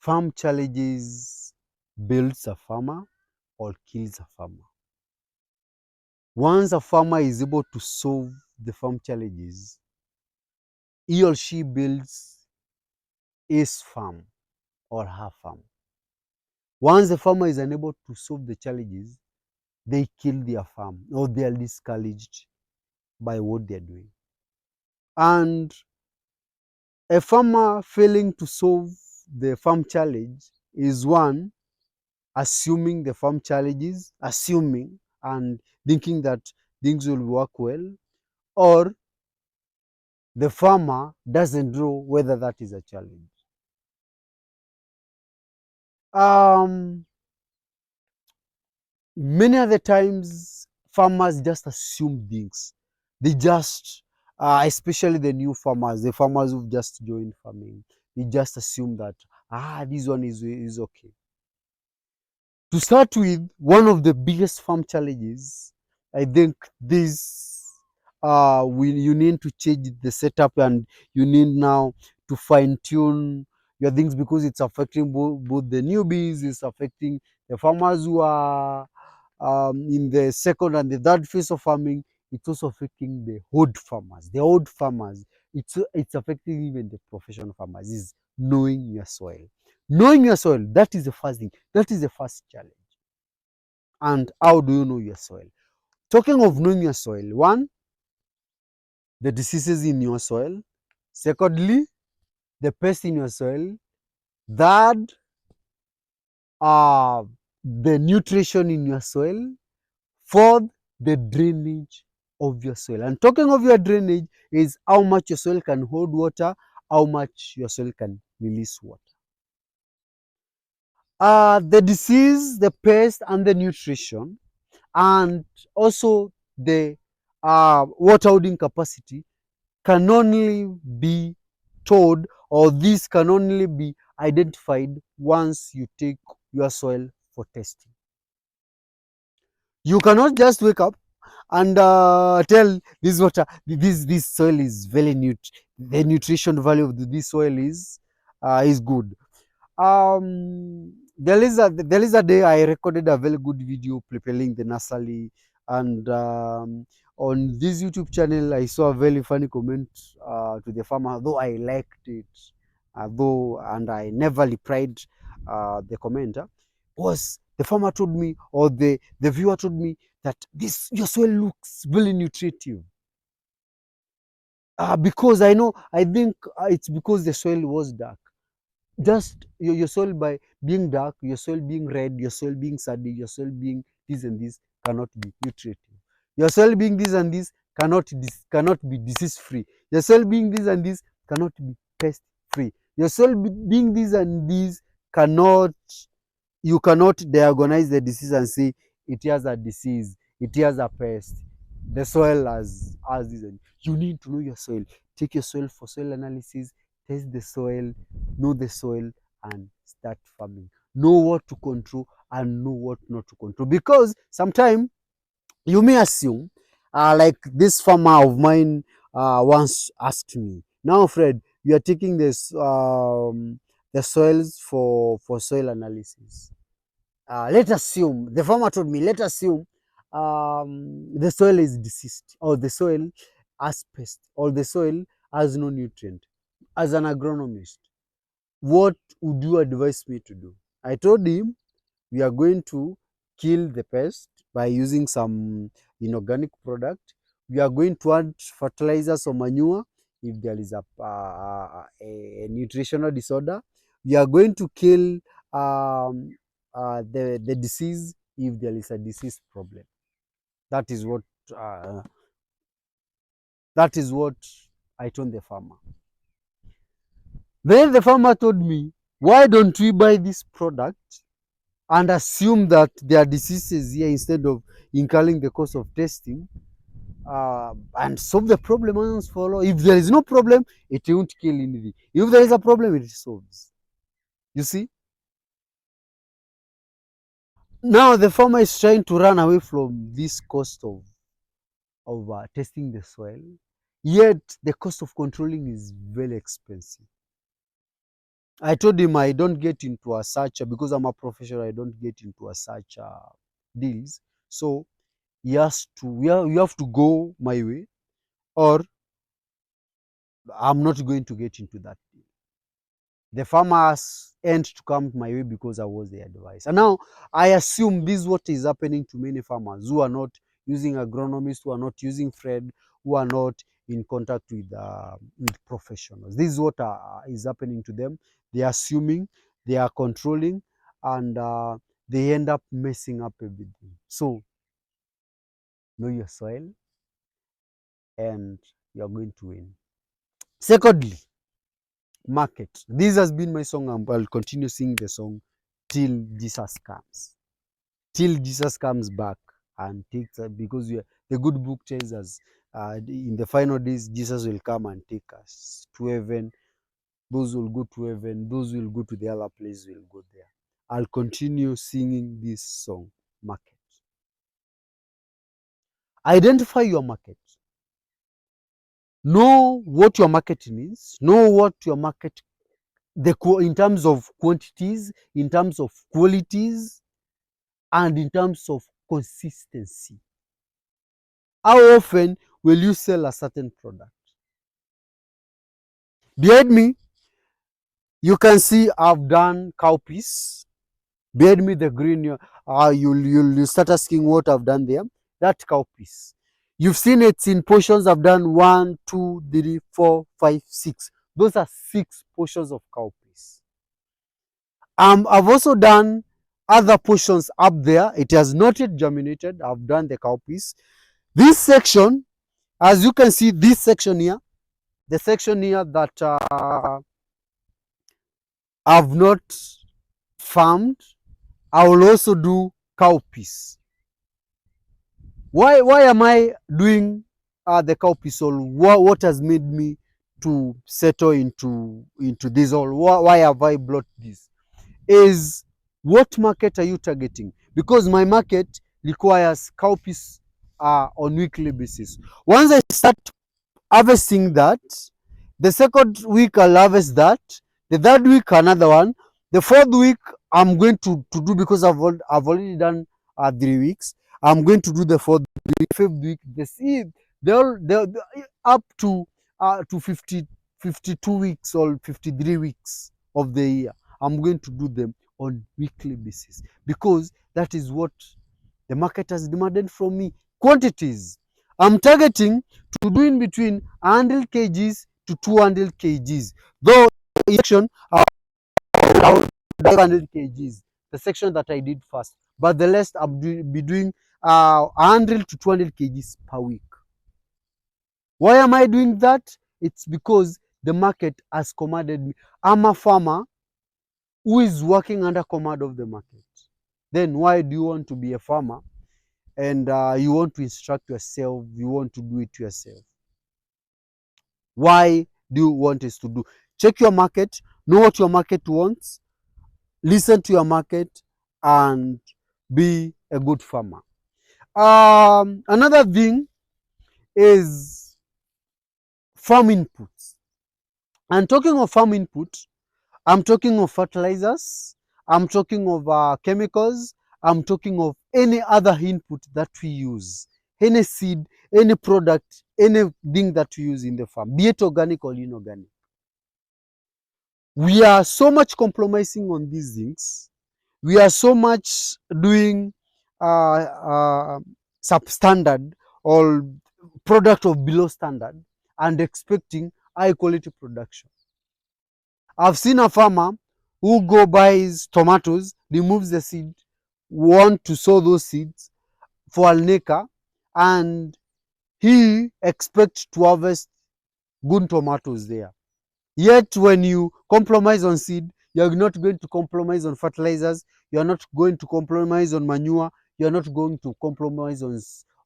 farm challenges builds a farmer or kills a farmer. Once a farmer is able to solve the farm challenges, he or she builds his farm or her farm. Once the farmer is unable to solve the challenges, they kill their farm or they are discouraged by what they're doing. And a farmer failing to solve the farm challenge is one assuming the farm challenges, assuming and thinking that things will work well, or the farmer doesn't know whether that is a challenge. Um, Many other times, farmers just assume things. They just, especially the new farmers, the farmers who've just joined farming, they just assume that, this one is okay. To start with, one of the biggest farm challenges, I think this, you need to change the setup and you need now to fine tune your things because it's affecting both the newbies, it's affecting the farmers who are in the second and the third phase of farming. It's also affecting the old farmers. The old farmers, it's affecting even the professional farmers. Is knowing your soil. Knowing your soil, that is the first thing. That is the first challenge. And how do you know your soil? Talking of knowing your soil, one, the diseases in your soil. Secondly, the pests in your soil. Third, uh, the nutrition in your soil. Fourth, the drainage of your soil. And talking of your drainage is how much your soil can hold water, how much your soil can release water. The disease, the pest, and the nutrition, and also the water holding capacity can only be told, or this can only be identified once you take your soil for testing. You cannot just wake up and tell this water, this soil is very the nutrition value of this soil is good. There is a day I recorded a very good video preparing the nursery, and on this YouTube channel I saw a very funny comment to the farmer, though I liked it, though, and I never replied the commenter. Was the farmer told me, or the viewer told me, that this your soil looks really nutritive. Because I think it's because the soil was dark. Just your soil, by being dark, your soil being red, your soil being sandy, your soil being this and this, cannot be nutritive. Your soil being this and this cannot be disease free. Your soil being this and this cannot be pest free. Your soil being this and this cannot, you cannot diagnose the disease and say it has a disease, it has a pest. The soil has this. You need to know your soil. Take your soil for soil analysis, test the soil, know the soil, and start farming. Know what to control and know what not to control. Because sometimes you may assume, like this farmer of mine once asked me, now Fred, you are taking the soils for soil analysis. Let's assume, the farmer told me, let's assume the soil is diseased, or the soil has pest, or the soil has no nutrient. As an agronomist, what would you advise me to do? I told him we are going to kill the pest by using some inorganic product. We are going to add fertilizers or manure if there is a nutritional disorder. We are going to kill the disease if there is a disease problem. That is what uh, that is what I told the farmer. Then the farmer told me, why don't we buy this product and assume that there are diseases here instead of incurring the cost of testing, and solve the problem once for all. If there is no problem, it won't kill anything. If there is a problem, it solves. You see? Now the farmer is trying to run away from this cost of testing the soil, yet the cost of controlling is very expensive. I told him I don't get into a such because I'm a professional. I don't get into a such deals. So he has to. You have to go my way, or I'm not going to get into that deal. The farmers end to come my way because I was the advisor. And now I assume this is what is happening to many farmers who are not using agronomists, who are not using Fred, who are not in contact with professionals. This is what is happening to them. They are assuming, they are controlling, and they end up messing up everything. So know your soil, and you are going to win. Secondly, market. This has been my song, and I'll continue singing the song till Jesus comes. Till Jesus comes back and takes us, because the good book tells us in the final days, Jesus will come and take us to heaven. Those will go to heaven, those will go to the other place will go there. I'll continue singing this song, market. Identify your market. Know what your market means. Know what your market in terms of quantities, in terms of qualities, and in terms of consistency. How often will you sell a certain product? Behind me, you can see I've done cowpeas. Behind me, the green, you'll start asking what I've done there. That cowpeas. You've seen it in portions. I've done 1, 2, 3, 4, 5, 6. Those are 6 portions of cowpeas. I've also done other portions up there. It has not yet germinated. I've done the cowpeas. This section, as you can see, this section here, the section here that I've not farmed, I will also do cowpeas. Why am I doing the cowpeas? Or what has made me to settle into this? Or why have I brought this? Is what market are you targeting? Because my market requires cowpeas on weekly basis. Once I start harvesting that, the second week I'll harvest that, the third week another one, the fourth week I'm going to do, because I've already done 3 weeks. I'm going to do the fourth week, fifth week. The seed they're up to 52 weeks or 53 weeks of the year. I'm going to do them on weekly basis, because that is what the market has demanded from me. Quantities. I'm targeting to do in between 100 kgs to 200 kgs. Though in section, I'll 500 kgs, the section that I did first. But the rest I'll be doing 100 to 200 kgs per week. Why am I doing that? It's because the market has commanded me. I'm a farmer who is working under command of the market. Then why do you want to be a farmer and you want to instruct yourself, you want to do it yourself? Why do you want us to do? Check your market, know what your market wants, listen to your market, and be a good farmer. Another thing is farm inputs. And talking of farm input, I'm talking of fertilizers, I'm talking of chemicals, I'm talking of any other input that we use, any seed, any product, anything that we use in the farm, be it organic or inorganic. We are so much compromising on these things. We are so much doing substandard or product of below standard and expecting high quality production. I've seen a farmer who buys tomatoes, removes the seed, want to sow those seeds for an acre, and he expects to harvest good tomatoes there. Yet when you compromise on seed, you're not going to compromise on fertilizers, you're not going to compromise on manure, you're not going to compromise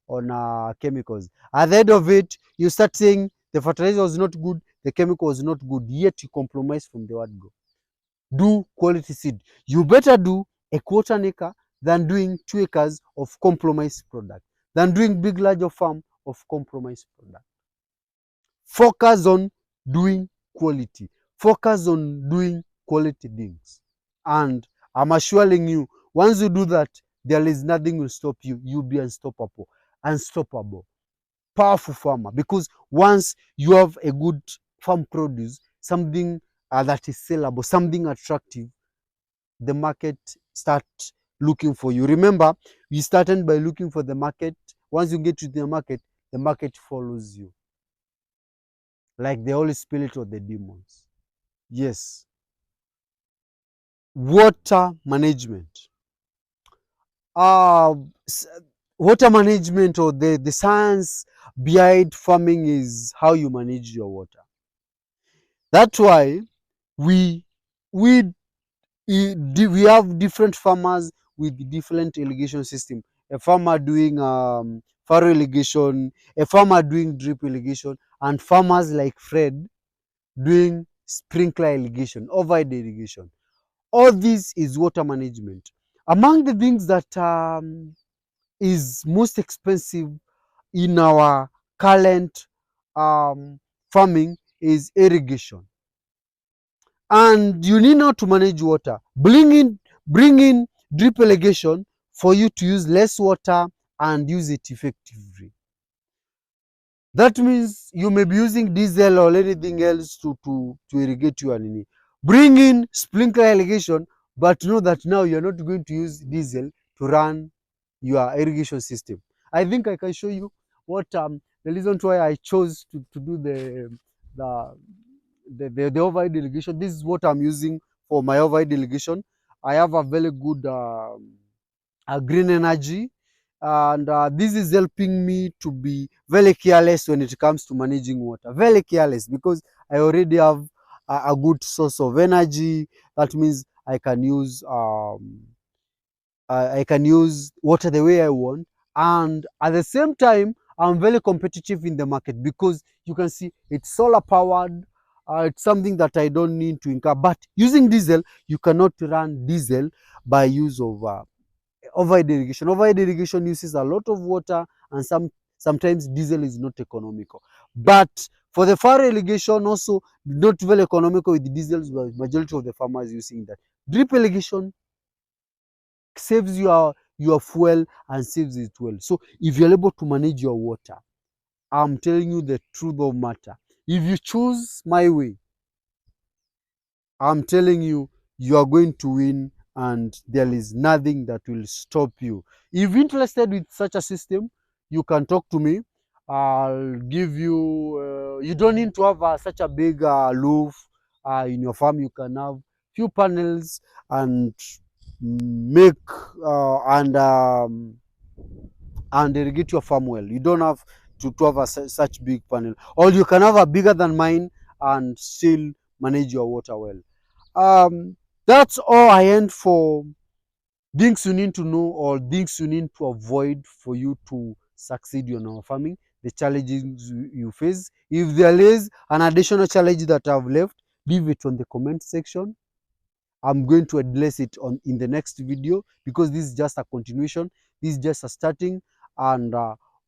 on chemicals. At the end of it, you start saying the fertilizer was not good, the chemical was not good, yet you compromise from the word go. Do quality seed. You better do a quarter acre than doing 2 acres of compromised product, than doing big larger farm of compromised product. Focus on doing quality. Focus on doing quality things. And I'm assuring you, once you do that, there is nothing will stop you. You'll be unstoppable. Unstoppable. Powerful farmer. Because once you have a good farm produce, something that is sellable, something attractive, the market start looking for you. Remember, you started by looking for the market. Once you get to the market follows you. Like the Holy Spirit or the demons. Yes. Water management. Uh, Water management, or the science behind farming, is how you manage your water. That's why we we we have different farmers with different irrigation system. A farmer doing furrow irrigation, a farmer doing drip irrigation, and farmers like Fred doing sprinkler irrigation, overhead irrigation. All this is water management. Among the things that is most expensive in our current farming is irrigation. And you need not to manage water. Bring in drip irrigation for you to use less water and use it effectively. That means you may be using diesel or anything else to irrigate your nini. Bring in sprinkler irrigation, but know that now you're not going to use diesel to run your irrigation system. I think I can show you what the reason why I chose to do the the overhead irrigation. This is what I'm using for my overhead irrigation. I have a very good green energy, and this is helping me to be very careless when it comes to managing water. Very careless, because I already have a good source of energy. That means I can use water the way I want, and at the same time, I'm very competitive in the market because you can see it's solar powered. It's something that I don't need to incur. But using diesel, you cannot run diesel by use of overhead irrigation. Overhead irrigation uses a lot of water, and sometimes diesel is not economical. But for the furrow irrigation, also not very economical with diesel, but majority of the farmers using that. Drip irrigation saves your fuel and saves it well. So if you're able to manage your water, I'm telling you the truth of matter. If you choose my way, I'm telling you, you are going to win, and there is nothing that will stop you. If you're interested with such a system, you can talk to me. I'll give you, you don't need to have such a big roof in your farm. You can have few panels and make and irrigate your farm well. You don't have to have such big panel, or you can have a bigger than mine and still manage your water well. That's all I end for things you need to know or things you need to avoid for you to succeed in our farming, the challenges you face. If there is an additional challenge that I've left, leave it on the comment section. I'm going to address it on in the next video, because this is just a continuation. This is just a starting, and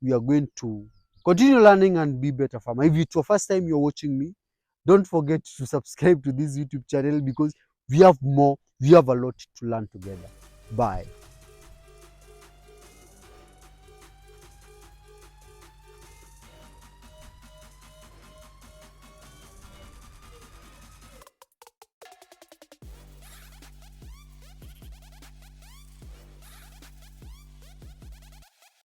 we are going to continue learning and be better farmer. If it's your first time you're watching me, don't forget to subscribe to this YouTube channel, because we have a lot to learn together. Bye.